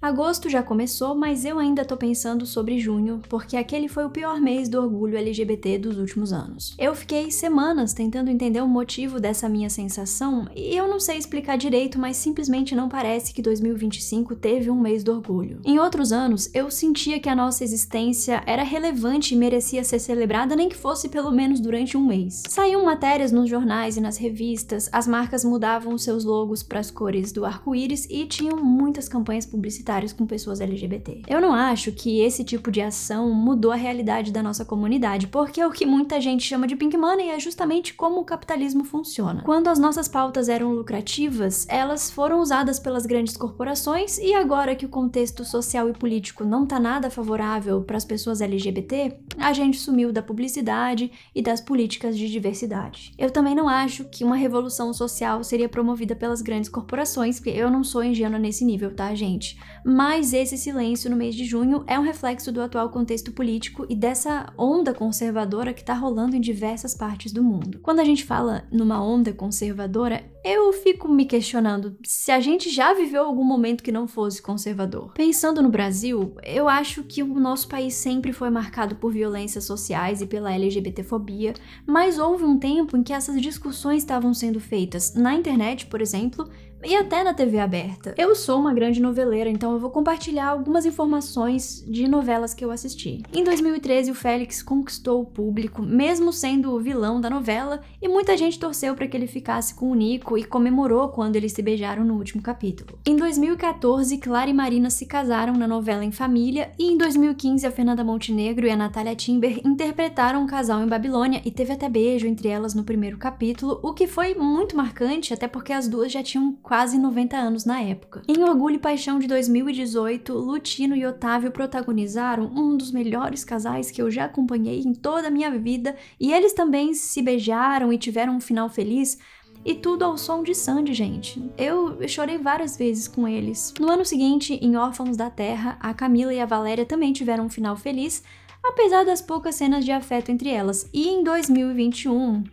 Agosto já começou, mas eu ainda tô pensando sobre junho, porque aquele foi o pior mês do orgulho LGBT dos últimos anos. Eu fiquei semanas tentando entender o motivo dessa minha sensação e eu não sei explicar direito, mas simplesmente não parece que 2025 teve um mês do orgulho. Em outros anos, eu sentia que a nossa existência era relevante e merecia ser celebrada, nem que fosse pelo menos durante um mês. Saíam matérias nos jornais e nas revistas, as marcas mudavam seus logos para as cores do arco-íris e tinham muitas campanhas publicitárias com pessoas LGBT. Eu não acho que esse tipo de ação mudou a realidade da nossa comunidade, porque o que muita gente chama de pink money é justamente como o capitalismo funciona. Quando as nossas pautas eram lucrativas, elas foram usadas pelas grandes corporações e agora que o contexto social e político não tá nada favorável para as pessoas LGBT, a gente sumiu da publicidade e das políticas de diversidade. Eu também não acho que uma revolução social seria promovida pelas grandes corporações, porque eu não sou ingênua nesse nível, tá, gente? Mas esse silêncio no mês de junho é um reflexo do atual contexto político e dessa onda conservadora que tá rolando em diversas partes do mundo. Quando a gente fala numa onda conservadora, eu fico me questionando se a gente já viveu algum momento que não fosse conservador. Pensando no Brasil, eu acho que o nosso país sempre foi marcado por violências sociais e pela LGBTfobia, mas houve um tempo em que essas discussões estavam sendo feitas na internet, por exemplo, e até na TV aberta. Eu sou uma grande noveleira, então eu vou compartilhar algumas informações de novelas que eu assisti. Em 2013, o Félix conquistou o público, mesmo sendo o vilão da novela, e muita gente torceu para que ele ficasse com o Nico e comemorou quando eles se beijaram no último capítulo. Em 2014, Clara e Marina se casaram na novela Em Família, e em 2015, a Fernanda Montenegro e a Natália Timber interpretaram um casal em Babilônia e teve até beijo entre elas no primeiro capítulo, o que foi muito marcante, até porque as duas já tinham quase 90 anos na época. Em Orgulho e Paixão de 2018, Lutino e Otávio protagonizaram um dos melhores casais que eu já acompanhei em toda a minha vida, e eles também se beijaram e tiveram um final feliz, e tudo ao som de Sandy, gente. Eu chorei várias vezes com eles. No ano seguinte, em Órfãos da Terra, a Camila e a Valéria também tiveram um final feliz, apesar das poucas cenas de afeto entre elas. E em 2021...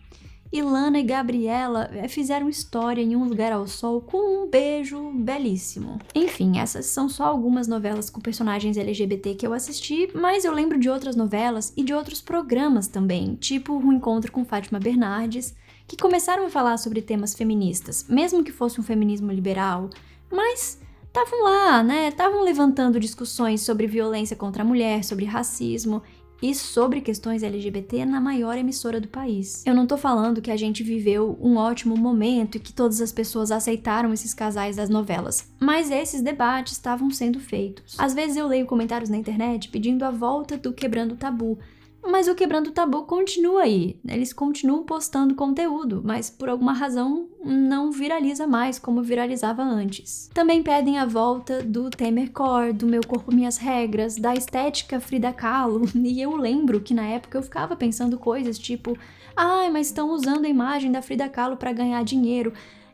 Ilana e Gabriela fizeram história em Um Lugar ao Sol com um beijo belíssimo. Enfim, essas são só algumas novelas com personagens LGBT que eu assisti, mas eu lembro de outras novelas e de outros programas também, tipo O Encontro com Fátima Bernardes, que começaram a falar sobre temas feministas, mesmo que fosse um feminismo liberal, mas estavam lá, né? Estavam levantando discussões sobre violência contra a mulher, sobre racismo e sobre questões LGBT na maior emissora do país. Eu não tô falando que a gente viveu um ótimo momento e que todas as pessoas aceitaram esses casais das novelas, mas esses debates estavam sendo feitos. Às vezes eu leio comentários na internet pedindo a volta do Quebrando o Tabu, mas o Quebrando o Tabu continua aí, eles continuam postando conteúdo, mas por alguma razão não viraliza mais como viralizava antes. Também pedem a volta do Temercore, do Meu Corpo Minhas Regras, da estética Frida Kahlo, e eu lembro que na época eu ficava pensando coisas tipo ai, mas estão usando a imagem da Frida Kahlo para ganhar dinheiro.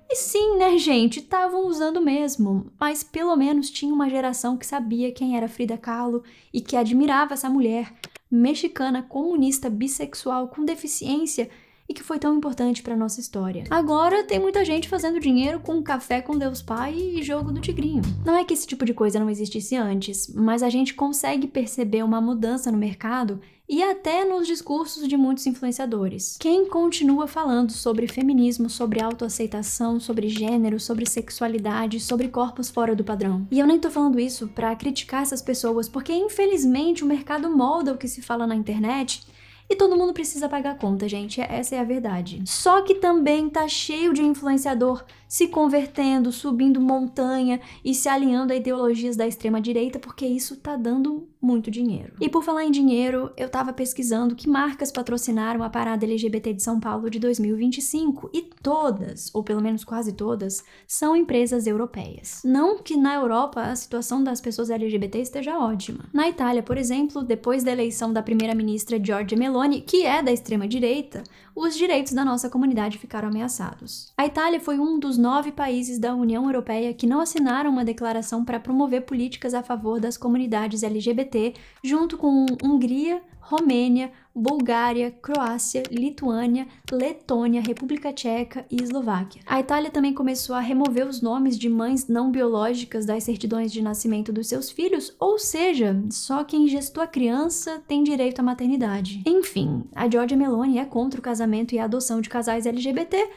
E sim, né, gente, estavam usando mesmo, mas pelo menos tinha uma geração que sabia quem era Frida Kahlo e que admirava essa mulher mexicana, comunista, bissexual, com deficiência e que foi tão importante para nossa história. Agora tem muita gente fazendo dinheiro com café com Deus Pai e jogo do tigrinho. Não é que esse tipo de coisa não existisse antes, mas a gente consegue perceber uma mudança no mercado e até nos discursos de muitos influenciadores. Quem continua falando sobre feminismo, sobre autoaceitação, sobre gênero, sobre sexualidade, sobre corpos fora do padrão. E eu nem tô falando isso pra criticar essas pessoas, porque infelizmente o mercado molda o que se fala na internet e todo mundo precisa pagar a conta, gente, essa é a verdade. Só que também tá cheio de influenciador se convertendo, subindo montanha e se alinhando a ideologias da extrema-direita, porque isso tá dando muito dinheiro. E por falar em dinheiro, eu tava pesquisando que marcas patrocinaram a parada LGBT de São Paulo de 2025, e todas, ou pelo menos quase todas, são empresas europeias. Não que na Europa a situação das pessoas LGBT esteja ótima. Na Itália, por exemplo, depois da eleição da primeira-ministra Giorgia Meloni, que é da extrema-direita, os direitos da nossa comunidade ficaram ameaçados. A Itália foi um dos 9 países da União Europeia que não assinaram uma declaração para promover políticas a favor das comunidades LGBT, junto com Hungria, Romênia, Bulgária, Croácia, Lituânia, Letônia, República Tcheca e Eslováquia. A Itália também começou a remover os nomes de mães não biológicas das certidões de nascimento dos seus filhos, ou seja, só quem gestou a criança tem direito à maternidade. Enfim, a Giorgia Meloni é contra o casamento e a adoção de casais LGBT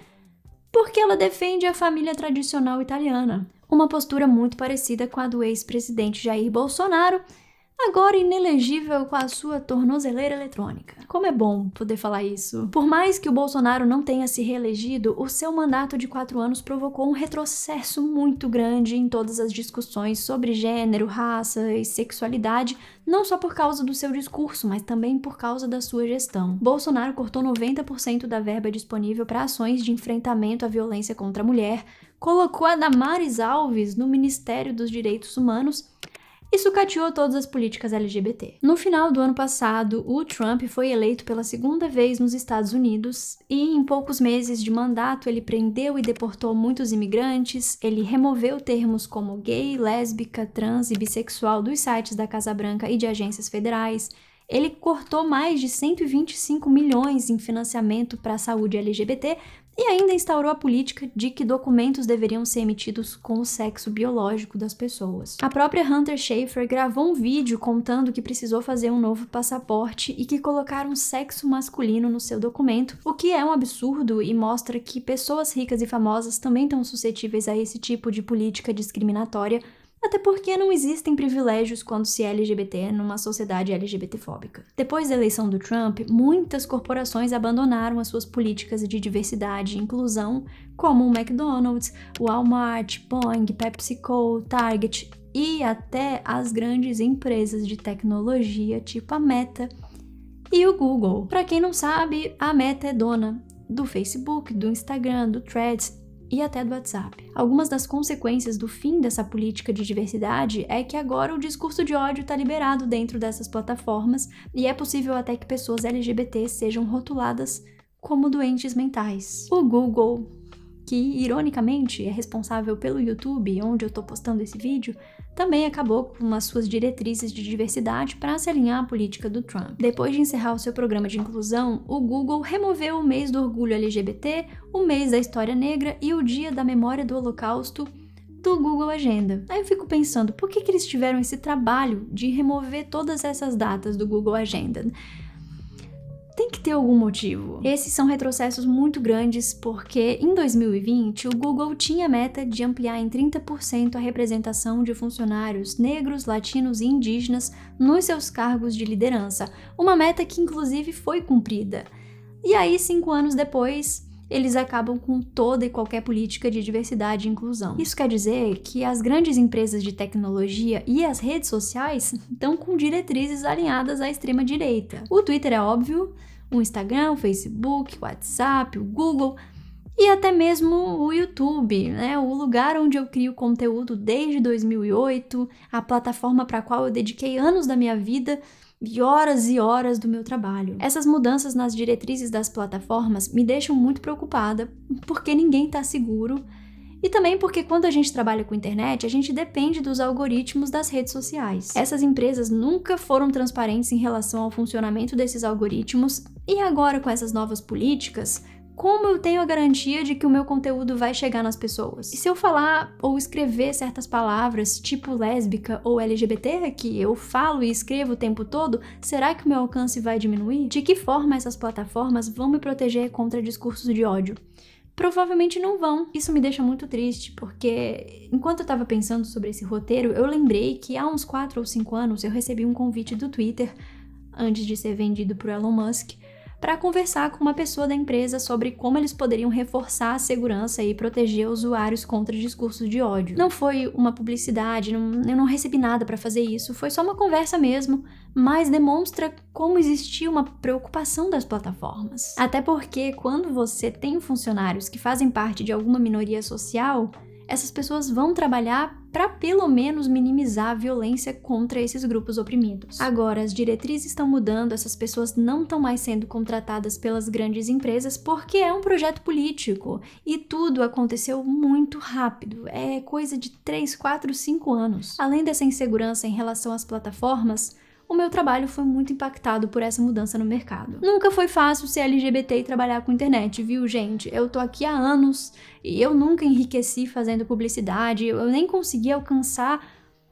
porque ela defende a família tradicional italiana, uma postura muito parecida com a do ex-presidente Jair Bolsonaro, agora inelegível com a sua tornozeleira eletrônica. Como é bom poder falar isso. Por mais que o Bolsonaro não tenha se reelegido, o seu mandato de 4 anos provocou um retrocesso muito grande em todas as discussões sobre gênero, raça e sexualidade, não só por causa do seu discurso, mas também por causa da sua gestão. Bolsonaro cortou 90% da verba disponível para ações de enfrentamento à violência contra a mulher, colocou a Damares Alves no Ministério dos Direitos Humanos e sucateou todas as políticas LGBT. No final do ano passado, o Trump foi eleito pela 2ª vez nos Estados Unidos e, em poucos meses de mandato, ele prendeu e deportou muitos imigrantes, ele removeu termos como gay, lésbica, trans e bissexual dos sites da Casa Branca e de agências federais, ele cortou mais de 125 milhões em financiamento para a saúde LGBT e ainda instaurou a política de que documentos deveriam ser emitidos com o sexo biológico das pessoas. A própria Hunter Schafer gravou um vídeo contando que precisou fazer um novo passaporte e que colocaram sexo masculino no seu documento, o que é um absurdo e mostra que pessoas ricas e famosas também estão suscetíveis a esse tipo de política discriminatória, até porque não existem privilégios quando se é LGBT numa sociedade LGBTfóbica. Depois da eleição do Trump, muitas corporações abandonaram as suas políticas de diversidade e inclusão, como o McDonald's, o Walmart, Boeing, PepsiCo, Target e até as grandes empresas de tecnologia, tipo a Meta e o Google. Para quem não sabe, a Meta é dona do Facebook, do Instagram, do Threads e até do WhatsApp. Algumas das consequências do fim dessa política de diversidade é que agora o discurso de ódio está liberado dentro dessas plataformas e é possível até que pessoas LGBT sejam rotuladas como doentes mentais. O Google, que ironicamente é responsável pelo YouTube, onde eu tô postando esse vídeo, também acabou com as suas diretrizes de diversidade para se alinhar à política do Trump. Depois de encerrar o seu programa de inclusão, o Google removeu o mês do orgulho LGBT, o mês da história negra e o dia da memória do Holocausto do Google Agenda. Aí eu fico pensando, por que eles tiveram esse trabalho de remover todas essas datas do Google Agenda? Tem que ter algum motivo. Esses são retrocessos muito grandes porque, em 2020, o Google tinha a meta de ampliar em 30% a representação de funcionários negros, latinos e indígenas nos seus cargos de liderança, uma meta que, inclusive, foi cumprida. E aí, 5 anos depois, eles acabam com toda e qualquer política de diversidade e inclusão. Isso quer dizer que as grandes empresas de tecnologia e as redes sociais estão com diretrizes alinhadas à extrema-direita. O Twitter é óbvio, o Instagram, o Facebook, o WhatsApp, o Google e até mesmo o YouTube, né? O lugar onde eu crio conteúdo desde 2008, a plataforma para a qual eu dediquei anos da minha vida e horas do meu trabalho. Essas mudanças nas diretrizes das plataformas me deixam muito preocupada, porque ninguém está seguro, e também porque quando a gente trabalha com internet, a gente depende dos algoritmos das redes sociais. Essas empresas nunca foram transparentes em relação ao funcionamento desses algoritmos, e agora com essas novas políticas, como eu tenho a garantia de que o meu conteúdo vai chegar nas pessoas? E se eu falar ou escrever certas palavras, tipo lésbica ou LGBT, que eu falo e escrevo o tempo todo, será que o meu alcance vai diminuir? De que forma essas plataformas vão me proteger contra discursos de ódio? Provavelmente não vão. Isso me deixa muito triste, porque enquanto eu tava pensando sobre esse roteiro, eu lembrei que há uns 4 ou 5 anos eu recebi um convite do Twitter, antes de ser vendido por Elon Musk, para conversar com uma pessoa da empresa sobre como eles poderiam reforçar a segurança e proteger usuários contra discursos de ódio. Não foi uma publicidade, eu não recebi nada para fazer isso, foi só uma conversa mesmo, mas demonstra como existia uma preocupação das plataformas. Até porque quando você tem funcionários que fazem parte de alguma minoria social, essas pessoas vão trabalhar para pelo menos minimizar a violência contra esses grupos oprimidos. Agora, as diretrizes estão mudando, essas pessoas não estão mais sendo contratadas pelas grandes empresas porque é um projeto político e tudo aconteceu muito rápido, é coisa de 3, 4, 5 anos. Além dessa insegurança em relação às plataformas, o meu trabalho foi muito impactado por essa mudança no mercado. Nunca foi fácil ser LGBT e trabalhar com internet, viu, gente? Eu tô aqui há anos e eu nunca enriqueci fazendo publicidade, eu nem consegui alcançar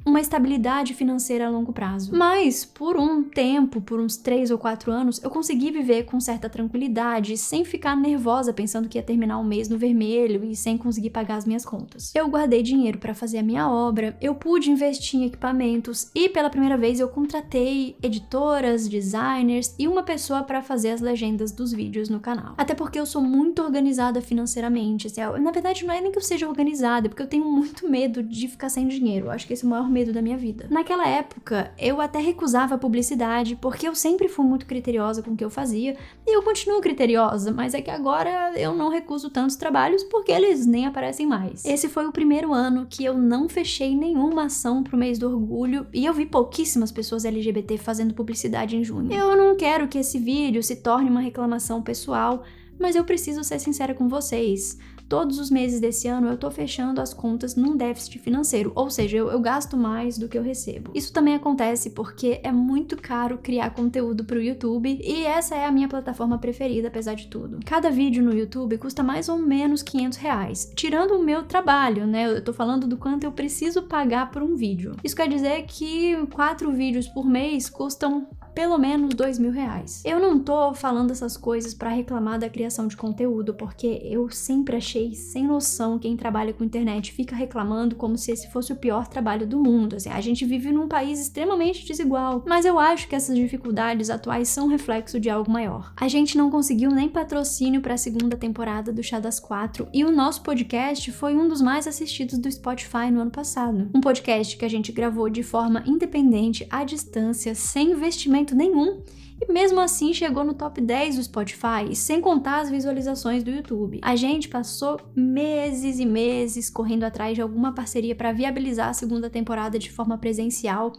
uma estabilidade financeira a longo prazo. Mas, por um tempo, por uns 3 ou 4 anos, eu consegui viver com certa tranquilidade, sem ficar nervosa pensando que ia terminar o mês no vermelho e sem conseguir pagar as minhas contas. Eu guardei dinheiro para fazer a minha obra, eu pude investir em equipamentos e, pela primeira vez, eu contratei editoras, designers e uma pessoa para fazer as legendas dos vídeos no canal. Até porque eu sou muito organizada financeiramente. Assim, na verdade, não é nem que eu seja organizada, é porque eu tenho muito medo de ficar sem dinheiro. Eu acho que esse é o maior medo da minha vida. Naquela época, eu até recusava a publicidade, porque eu sempre fui muito criteriosa com o que eu fazia, e eu continuo criteriosa, mas é que agora eu não recuso tantos trabalhos porque eles nem aparecem mais. Esse foi o primeiro ano que eu não fechei nenhuma ação pro mês do orgulho, e eu vi pouquíssimas pessoas LGBT fazendo publicidade em junho. Eu não quero que esse vídeo se torne uma reclamação pessoal, mas eu preciso ser sincera com vocês. Todos os meses desse ano eu tô fechando as contas num déficit financeiro, ou seja, eu gasto mais do que eu recebo. Isso também acontece porque é muito caro criar conteúdo pro YouTube e essa é a minha plataforma preferida, apesar de tudo. Cada vídeo no YouTube custa mais ou menos R$500, tirando o meu trabalho, né? Eu tô falando do quanto eu preciso pagar por um vídeo. Isso quer dizer que 4 vídeos por mês custam pelo menos R$2.000. Eu não tô falando essas coisas pra reclamar da criação de conteúdo, porque eu sempre achei sem noção quem trabalha com internet fica reclamando como se esse fosse o pior trabalho do mundo. Assim, a gente vive num país extremamente desigual, mas eu acho que essas dificuldades atuais são reflexo de algo maior. A gente não conseguiu nem patrocínio pra segunda temporada do Chá das 4 e o nosso podcast foi um dos mais assistidos do Spotify no ano passado. Um podcast que a gente gravou de forma independente, à distância, sem investimento nenhum, e mesmo assim chegou no top 10 do Spotify, sem contar as visualizações do YouTube. A gente passou meses e meses correndo atrás de alguma parceria para viabilizar a segunda temporada de forma presencial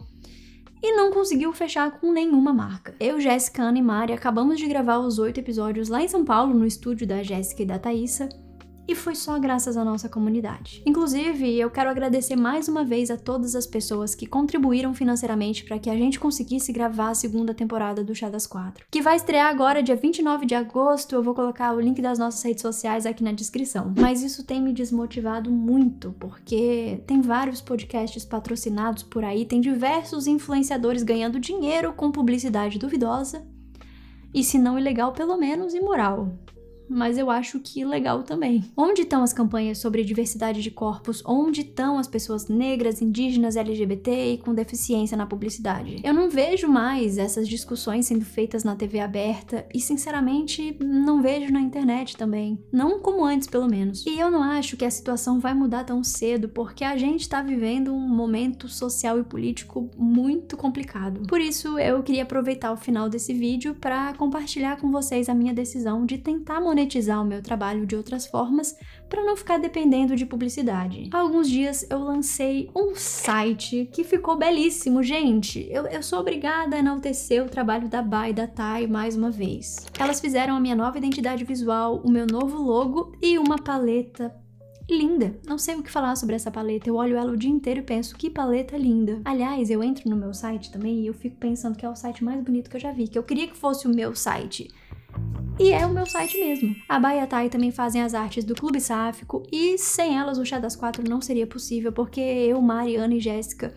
e não conseguiu fechar com nenhuma marca. Eu, Jéssica, Ana e Mari acabamos de gravar os 8 episódios lá em São Paulo, no estúdio da Jéssica e da Thaísa, e foi só graças à nossa comunidade. Inclusive, eu quero agradecer mais uma vez a todas as pessoas que contribuíram financeiramente para que a gente conseguisse gravar a segunda temporada do Chá das 4, que vai estrear agora dia 29 de agosto. Eu vou colocar o link das nossas redes sociais aqui na descrição. Mas isso tem me desmotivado muito, porque tem vários podcasts patrocinados por aí, tem diversos influenciadores ganhando dinheiro com publicidade duvidosa, e se não ilegal, pelo menos imoral. Mas eu acho que legal também. Onde estão as campanhas sobre diversidade de corpos? Onde estão as pessoas negras, indígenas, LGBT e com deficiência na publicidade? Eu não vejo mais essas discussões sendo feitas na TV aberta e, sinceramente, não vejo na internet também. Não como antes, pelo menos. E eu não acho que a situação vai mudar tão cedo, porque a gente tá vivendo um momento social e político muito complicado. Por isso, eu queria aproveitar o final desse vídeo para compartilhar com vocês a minha decisão de tentar monetizar o meu trabalho de outras formas para não ficar dependendo de publicidade. Há alguns dias eu lancei um site que ficou belíssimo, gente. Eu sou obrigada a enaltecer o trabalho da Bá e da Thay mais uma vez. Elas fizeram a minha nova identidade visual, o meu novo logo e uma paleta linda. Não sei o que falar sobre essa paleta, eu olho ela o dia inteiro e penso, que paleta linda. Aliás, eu entro no meu site também e eu fico pensando que é o site mais bonito que eu já vi, que eu queria que fosse o meu site. E é o meu site mesmo. A Bá e a Thay também fazem as artes do Clube Sáfico e sem elas o Chá das 4 não seria possível, porque eu, Mari, Ana e Jéssica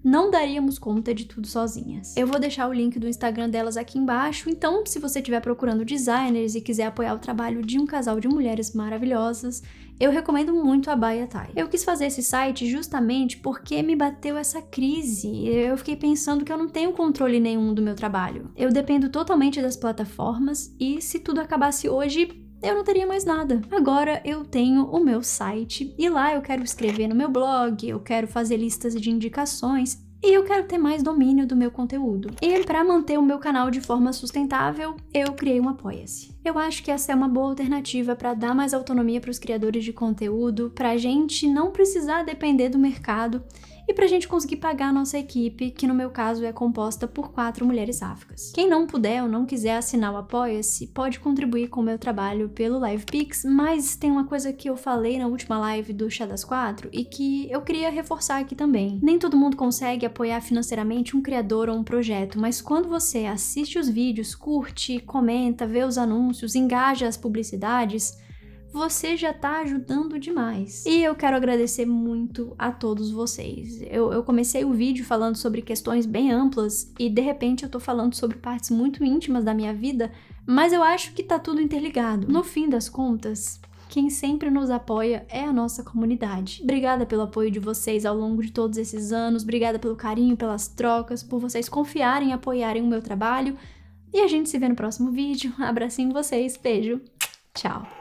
não daríamos conta de tudo sozinhas. Eu vou deixar o link do Instagram delas aqui embaixo, então se você estiver procurando designers e quiser apoiar o trabalho de um casal de mulheres maravilhosas, eu recomendo muito a Bá e a Thay. Eu quis fazer esse site justamente porque me bateu essa crise. Eu fiquei pensando que eu não tenho controle nenhum do meu trabalho. Eu dependo totalmente das plataformas e se tudo acabasse hoje, eu não teria mais nada. Agora eu tenho o meu site e lá eu quero escrever no meu blog, eu quero fazer listas de indicações e eu quero ter mais domínio do meu conteúdo. E para manter o meu canal de forma sustentável, eu criei um Apoia-se. Eu acho que essa é uma boa alternativa para dar mais autonomia para os criadores de conteúdo, para a gente não precisar depender do mercado e pra gente conseguir pagar a nossa equipe, que no meu caso é composta por 4 mulheres sáficas. Quem não puder ou não quiser assinar o Apoia-se, pode contribuir com o meu trabalho pelo LivePix, mas tem uma coisa que eu falei na última live do Chá das 4 e que eu queria reforçar aqui também. Nem todo mundo consegue apoiar financeiramente um criador ou um projeto, mas quando você assiste os vídeos, curte, comenta, vê os anúncios, engaja as publicidades, você já tá ajudando demais. E eu quero agradecer muito a todos vocês. Eu comecei o vídeo falando sobre questões bem amplas e de repente eu tô falando sobre partes muito íntimas da minha vida, mas eu acho que tá tudo interligado. No fim das contas, quem sempre nos apoia é a nossa comunidade. Obrigada pelo apoio de vocês ao longo de todos esses anos, obrigada pelo carinho, pelas trocas, por vocês confiarem e apoiarem o meu trabalho. E a gente se vê no próximo vídeo. Abracinho vocês, beijo, tchau!